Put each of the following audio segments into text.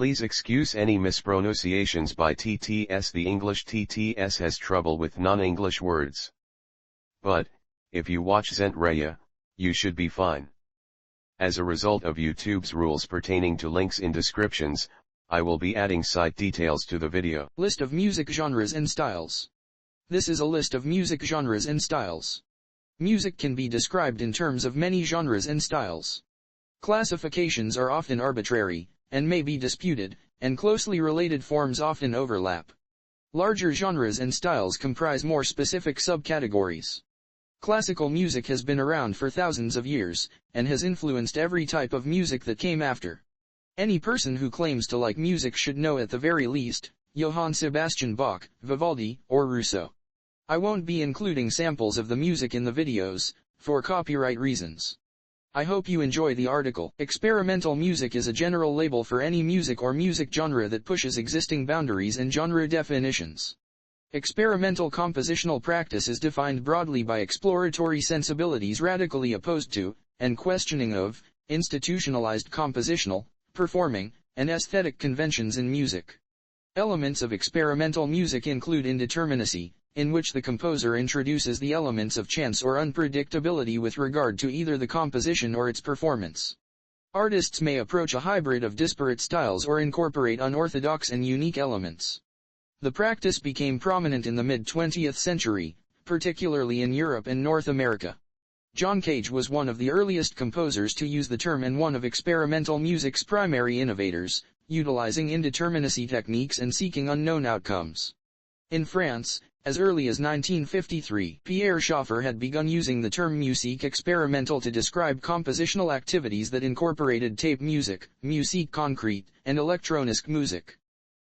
Please excuse any mispronunciations by TTS. The English TTS has trouble with non-English words. But, if you watch Zentraya, you should be fine. As a result of YouTube's rules pertaining to links in descriptions, I will be adding site details to the video. List of music genres and styles. This is a list of music genres and styles. Music can be described in terms of many genres and styles. Classifications are often arbitrary, and may be disputed, and closely related forms often overlap. Larger genres and styles comprise more specific subcategories. Classical music has been around for thousands of years, and has influenced every type of music that came after. Any person who claims to like music should know at the very least, Johann Sebastian Bach, Vivaldi, or Rousseau. I won't be including samples of the music in the videos, for copyright reasons. I hope you enjoy the article. Experimental music is a general label for any music or music genre that pushes existing boundaries and genre definitions. Experimental compositional practice is defined broadly by exploratory sensibilities radically opposed to, and questioning of, institutionalized compositional, performing, and aesthetic conventions in music. Elements of experimental music include indeterminacy, in which the composer introduces the elements of chance or unpredictability with regard to either the composition or its performance. Artists may approach a hybrid of disparate styles or incorporate unorthodox and unique elements. The practice became prominent in the mid-20th century, particularly in Europe and North America. John Cage was one of the earliest composers to use the term and one of experimental music's primary innovators, utilizing indeterminacy techniques and seeking unknown outcomes. In France, as early as 1953, Pierre Schaeffer had begun using the term musique expérimentale to describe compositional activities that incorporated tape music, musique concrète, and électronique musique.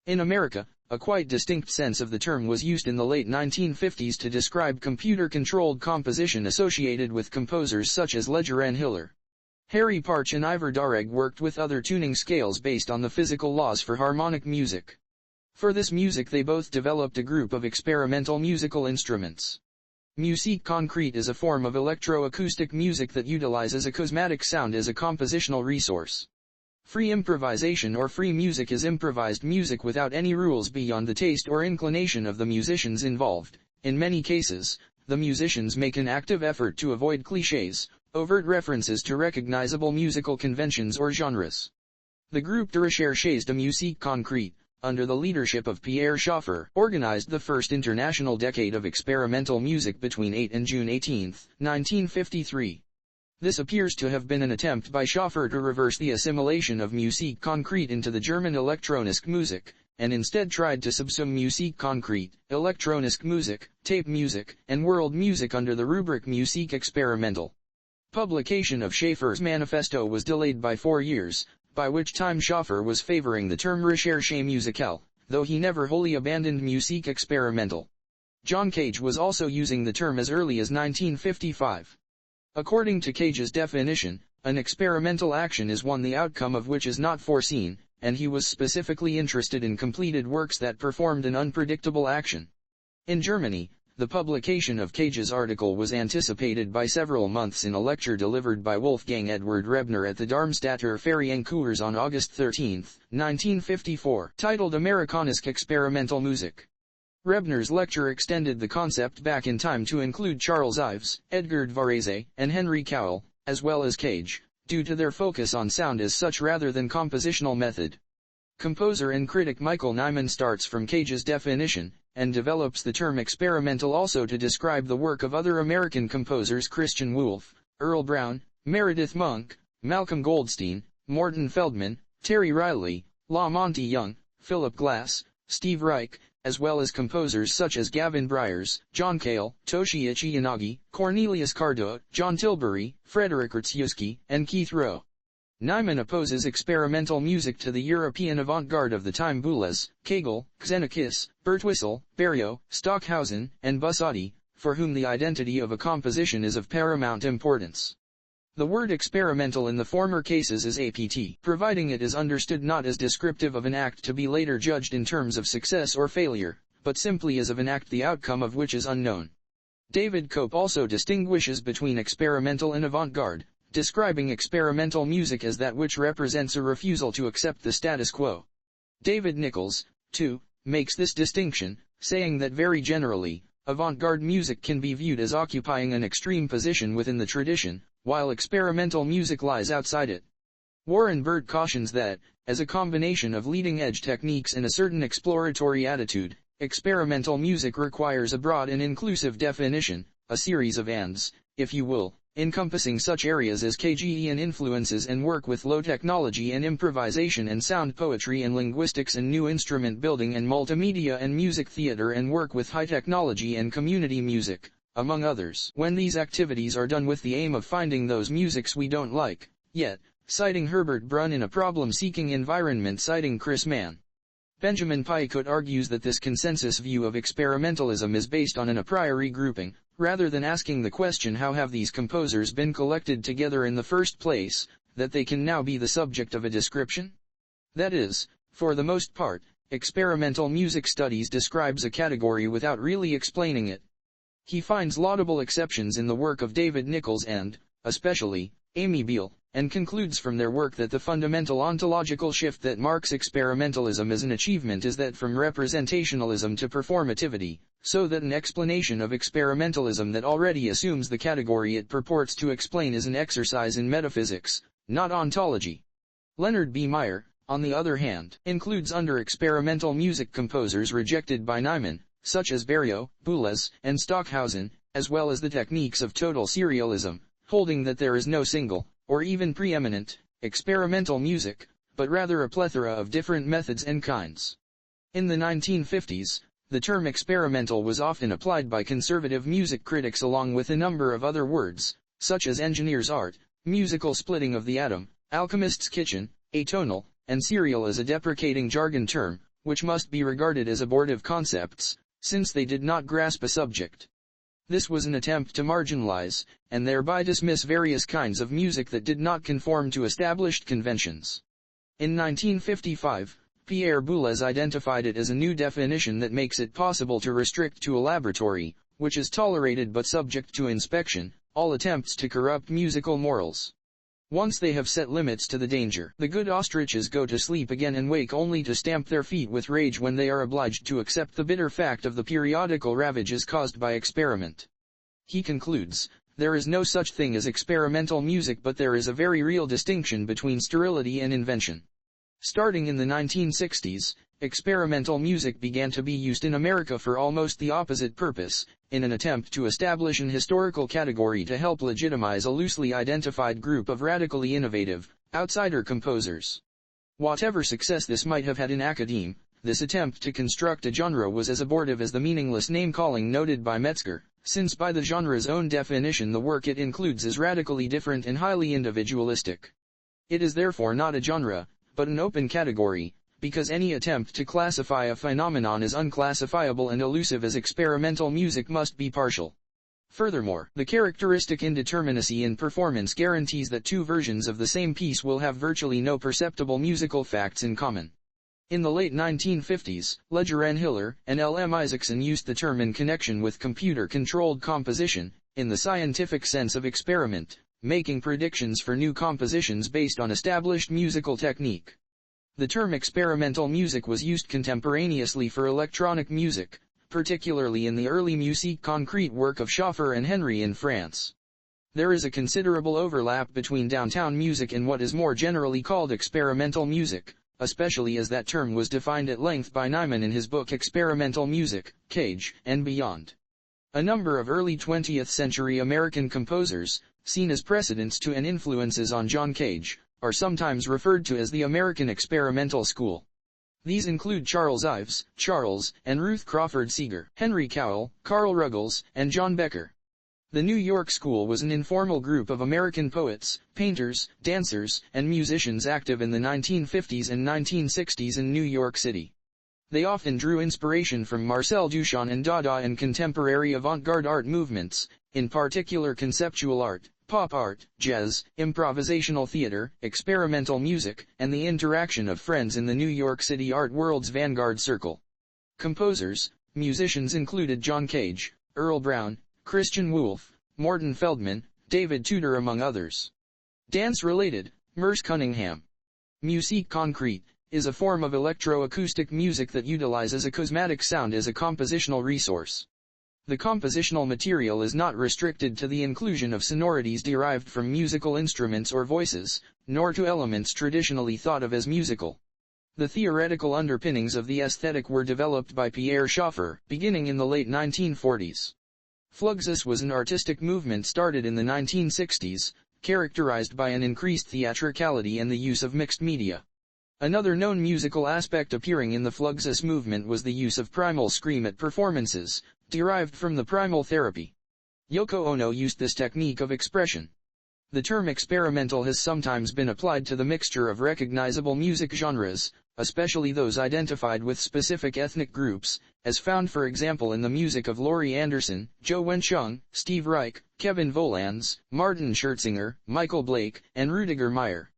In America, a quite distinct sense of the term was used in the late 1950s to describe computer-controlled composition associated with composers such as Ledger and Hiller. Harry Partch and Ivor Dareg worked with other tuning scales based on the physical laws for harmonic music. For this music they both developed a group of experimental musical instruments. Musique concrète is a form of electroacoustic music that utilizes a cosmetic sound as a compositional resource. Free improvisation or free music is improvised music without any rules beyond the taste or inclination of the musicians involved. In many cases, the musicians make an active effort to avoid clichés, overt references to recognizable musical conventions or genres. The groupe de recherche de musique concrète, under the leadership of Pierre Schaeffer, organized the first international decade of experimental music between 8 and June 18, 1953. This appears to have been an attempt by Schaeffer to reverse the assimilation of musique concrète into the German elektronische Musik, and instead tried to subsume musique concrète, elektronische Musik, tape music, and world music under the rubric musique expérimentale. Publication of Schaeffer's manifesto was delayed by 4 years, by which time Schaeffer was favoring the term recherche musicale, though he never wholly abandoned musique expérimentale. John Cage was also using the term as early as 1955. According to Cage's definition, an experimental action is one the outcome of which is not foreseen, and he was specifically interested in completed works that performed an unpredictable action. In Germany, the publication of Cage's article was anticipated by several months in a lecture delivered by Wolfgang Edward Rebner at the Darmstadter Ferienkurse on August 13, 1954, titled Amerikanische Experimentalmusik. Rebner's lecture extended the concept back in time to include Charles Ives, Edgard Varese, and Henry Cowell, as well as Cage, due to their focus on sound as such rather than compositional method. Composer and critic Michael Nyman starts from Cage's definition, and develops the term experimental also to describe the work of other American composers Christian Wolff, Earl Brown, Meredith Monk, Malcolm Goldstein, Morton Feldman, Terry Riley, La Monte Young, Philip Glass, Steve Reich, as well as composers such as Gavin Bryars, John Cale, Toshiichi Yanagi, Cornelius Cardot, John Tilbury, Frederick Rutschewski, and Keith Rowe. Nyman opposes experimental music to the European avant-garde of the time Boulez, Kegel, Xenakis, Birtwistle, Berio, Stockhausen, and Bussotti, for whom the identity of a composition is of paramount importance. The word experimental in the former cases is apt, providing it is understood not as descriptive of an act to be later judged in terms of success or failure, but simply as of an act the outcome of which is unknown. David Cope also distinguishes between experimental and avant-garde, describing experimental music as that which represents a refusal to accept the status quo. David Nichols, too, makes this distinction, saying that very generally, avant-garde music can be viewed as occupying an extreme position within the tradition, while experimental music lies outside it. Warren Bird cautions that, as a combination of leading-edge techniques and a certain exploratory attitude, experimental music requires a broad and inclusive definition, a series of ands, if you will, encompassing such areas as Kageian influences and work with low technology and improvisation and sound poetry and linguistics and new instrument building and multimedia and music theater and work with high technology and community music, among others. When these activities are done with the aim of finding those musics we don't like, yet, citing Herbert Brunn in a problem-seeking environment citing Chris Mann. Benjamin Picot argues that this consensus view of experimentalism is based on an a priori grouping, rather than asking the question how have these composers been collected together in the first place, that they can now be the subject of a description? That is, for the most part, experimental music studies describes a category without really explaining it. He finds laudable exceptions in the work of David Nichols and, especially, Amy Beale, and concludes from their work that the fundamental ontological shift that marks experimentalism as an achievement is that from representationalism to performativity, so that an explanation of experimentalism that already assumes the category it purports to explain is an exercise in metaphysics, not ontology. Leonard B. Meyer, on the other hand, includes under experimental music composers rejected by Nyman, such as Berio, Boulez, and Stockhausen, as well as the techniques of total serialism, holding that there is no single, or even preeminent, experimental music, but rather a plethora of different methods and kinds. In the 1950s, the term experimental was often applied by conservative music critics along with a number of other words, such as engineer's art, musical splitting of the atom, alchemist's kitchen, atonal, and serial as a deprecating jargon term, which must be regarded as abortive concepts, since they did not grasp a subject. This was an attempt to marginalize, and thereby dismiss various kinds of music that did not conform to established conventions. In 1955, Pierre Boulez identified it as a new definition that makes it possible to restrict to a laboratory, which is tolerated but subject to inspection, all attempts to corrupt musical morals. Once they have set limits to the danger, the good ostriches go to sleep again and wake only to stamp their feet with rage when they are obliged to accept the bitter fact of the periodical ravages caused by experiment. He concludes, there is no such thing as experimental music, but there is a very real distinction between sterility and invention. Starting in the 1960s, experimental music began to be used in America for almost the opposite purpose, in an attempt to establish an historical category to help legitimize a loosely identified group of radically innovative, outsider composers. Whatever success this might have had in academe, this attempt to construct a genre was as abortive as the meaningless name-calling noted by Metzger, since by the genre's own definition the work it includes is radically different and highly individualistic. It is therefore not a genre, but an open category, because any attempt to classify a phenomenon as unclassifiable and elusive as experimental music must be partial. Furthermore, the characteristic indeterminacy in performance guarantees that two versions of the same piece will have virtually no perceptible musical facts in common. In the late 1950s, Ledger N. Hiller and L. M. Isaacson used the term in connection with computer-controlled composition, in the scientific sense of experiment, making predictions for new compositions based on established musical technique. The term experimental music was used contemporaneously for electronic music, particularly in the early musique concrète work of Schaffer and Henry in France. There is a considerable overlap between downtown music and what is more generally called experimental music, especially as that term was defined at length by Nyman in his book Experimental Music, Cage, and Beyond. A number of early 20th century American composers, seen as precedents to and influences on John Cage, are sometimes referred to as the American Experimental School. These include Charles Ives, and Ruth Crawford Seeger, Henry Cowell, Carl Ruggles, and John Becker. The New York School was an informal group of American poets, painters, dancers, and musicians active in the 1950s and 1960s in New York City. They often drew inspiration from Marcel Duchamp and Dada and contemporary avant-garde art movements, in particular conceptual art, pop art, jazz, improvisational theater, experimental music, and the interaction of friends in the New York City art world's vanguard circle. Composers, musicians included John Cage, Earl Brown, Christian Wolff, Morton Feldman, David Tudor among others. Dance-related, Merce Cunningham. Musique concrète, is a form of electroacoustic music that utilizes a cosmetic sound as a compositional resource. The compositional material is not restricted to the inclusion of sonorities derived from musical instruments or voices, nor to elements traditionally thought of as musical. The theoretical underpinnings of the aesthetic were developed by Pierre Schaeffer, beginning in the late 1940s. Fluxus was an artistic movement started in the 1960s, characterized by an increased theatricality and the use of mixed media. Another known musical aspect appearing in the Fluxus movement was the use of primal scream at performances, derived from the primal therapy. Yoko Ono used this technique of expression. The term experimental has sometimes been applied to the mixture of recognizable music genres, especially those identified with specific ethnic groups, as found for example in the music of Laurie Anderson, Joe Wenchung, Steve Reich, Kevin Volans, Martin Schertzinger, Michael Blake, and Rudiger Meyer.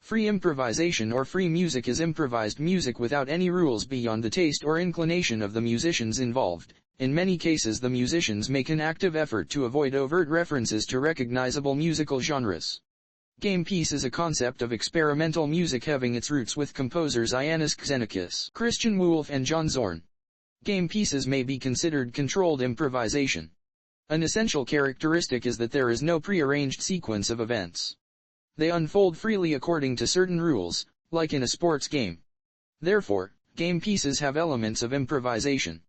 Free improvisation or free music is improvised music without any rules beyond the taste or inclination of the musicians involved. In many cases the musicians make an active effort to avoid overt references to recognizable musical genres. Game piece is a concept of experimental music having its roots with composers Ioannis Xenakis, Christian Wolff and John Zorn. Game pieces may be considered controlled improvisation. An essential characteristic is that there is no prearranged sequence of events. They unfold freely according to certain rules, like in a sports game. Therefore, game pieces have elements of improvisation.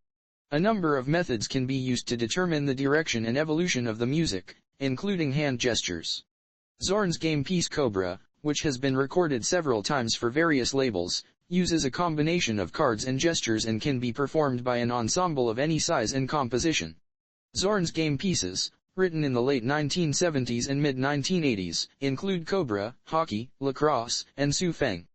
A number of methods can be used to determine the direction and evolution of the music, including hand gestures. Zorn's game piece Cobra, which has been recorded several times for various labels, uses a combination of cards and gestures and can be performed by an ensemble of any size and composition. Zorn's game pieces, written in the late 1970s and mid-1980s, include Cobra, Hockey, Lacrosse, and Su Feng.